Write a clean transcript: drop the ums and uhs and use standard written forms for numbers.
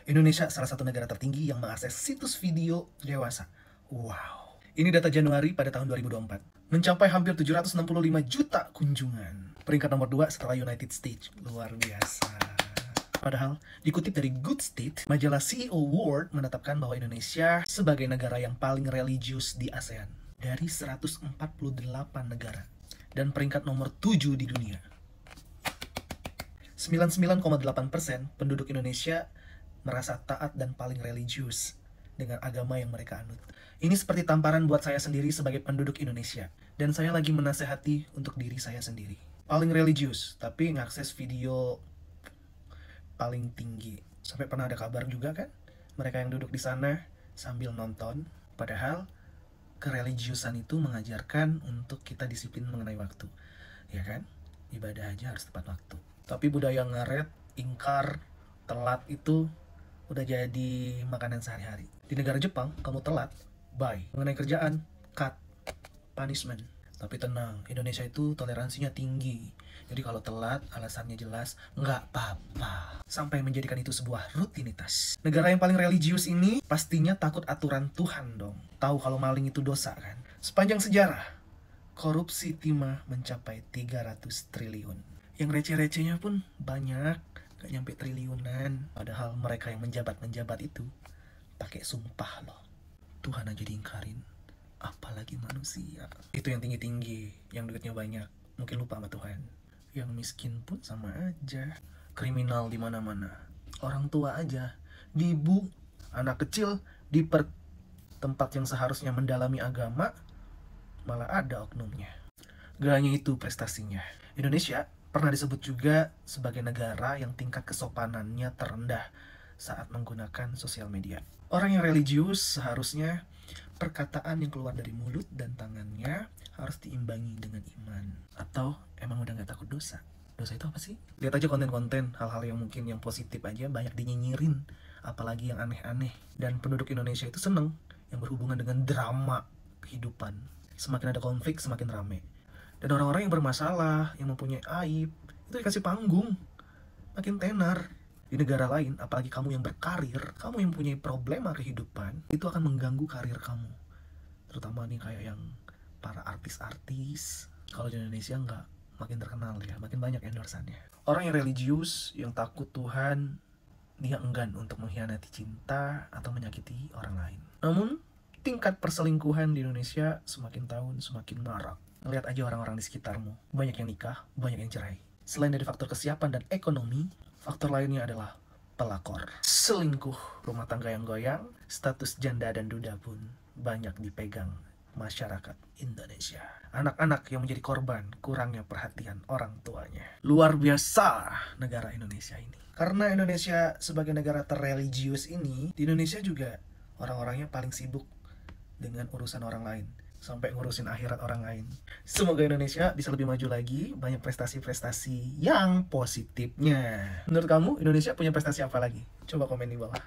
Indonesia salah satu negara tertinggi yang mengakses situs video dewasa. Wow. Ini data Januari pada tahun 2024. Mencapai hampir 765 juta kunjungan. Peringkat nomor 2 setelah United States. Luar biasa. Padahal, dikutip dari Good State, majalah CEO World menetapkan bahwa Indonesia sebagai negara yang paling religius di ASEAN. Dari 148 negara. Dan peringkat nomor 7 di dunia. 99,8% penduduk Indonesia merasa taat dan paling religius dengan agama yang mereka anut. Ini seperti tamparan buat saya sendiri sebagai penduduk Indonesia. Dan saya lagi menasehati untuk diri saya sendiri. Paling religius, tapi ngakses video paling tinggi. Sampai pernah ada kabar juga kan, mereka yang duduk di sana sambil nonton. Padahal kereligiusan itu mengajarkan untuk kita disiplin mengenai waktu. Ya kan? Ibadah aja harus tepat waktu. Tapi budaya ngaret, ingkar, telat itu udah jadi makanan sehari-hari. Di negara Jepang, kamu telat, bye. Mengenai kerjaan, cut, punishment. Tapi tenang, Indonesia itu toleransinya tinggi. Jadi kalau telat, alasannya jelas, nggak apa-apa. Sampai menjadikan itu sebuah rutinitas. Negara yang paling religius ini pastinya takut aturan Tuhan dong. Tahu kalau maling itu dosa kan? Sepanjang sejarah, korupsi timah mencapai 300 triliun. Yang receh-recehnya pun banyak. Gak nyampe triliunan. Padahal mereka yang menjabat-menjabat itu pakai sumpah loh. Tuhan aja diingkarin, apalagi manusia. Itu yang tinggi-tinggi, yang duitnya banyak, mungkin lupa sama Tuhan. Yang miskin pun sama aja. Kriminal di mana-mana. Orang tua aja, ibu, anak kecil di tempat yang seharusnya mendalami agama, malah ada oknumnya. Gak hanya itu prestasinya. Indonesia pernah disebut juga sebagai negara yang tingkat kesopanannya terendah saat menggunakan sosial media. Orang yang religius seharusnya perkataan yang keluar dari mulut dan tangannya harus diimbangi dengan iman. Atau emang udah gak takut dosa? Dosa itu apa sih? Lihat aja konten-konten, hal-hal yang mungkin yang positif aja banyak dinyinyirin. Apalagi yang aneh-aneh. Dan penduduk Indonesia itu seneng yang berhubungan dengan drama kehidupan. Semakin ada konflik, semakin rame. Dan orang-orang yang bermasalah, yang mempunyai aib, itu dikasih panggung. Makin tenar. Di negara lain, apalagi kamu yang berkarir, kamu yang punya problema kehidupan, itu akan mengganggu karir kamu. Terutama nih kayak yang para artis-artis. Kalau di Indonesia nggak, makin terkenal ya, makin banyak endorsannya. Orang yang religius, yang takut Tuhan, dia enggan untuk mengkhianati cinta atau menyakiti orang lain. Namun, tingkat perselingkuhan di Indonesia semakin tahun semakin marak. Lihat aja orang-orang di sekitarmu. Banyak yang nikah, banyak yang cerai. Selain dari faktor kesiapan dan ekonomi, faktor lainnya adalah pelakor. Selingkuh, rumah tangga yang goyang, status janda dan duda pun banyak dipegang masyarakat Indonesia. Anak-anak yang menjadi korban kurangnya perhatian orang tuanya. Luar biasa negara Indonesia ini. Karena Indonesia sebagai negara terreligius ini, di Indonesia juga orang-orangnya paling sibuk dengan urusan orang lain. Sampai ngurusin akhirat orang lain. Semoga Indonesia bisa lebih maju lagi, banyak prestasi-prestasi yang positifnya. Menurut kamu, Indonesia punya prestasi apa lagi? Coba komen di bawah.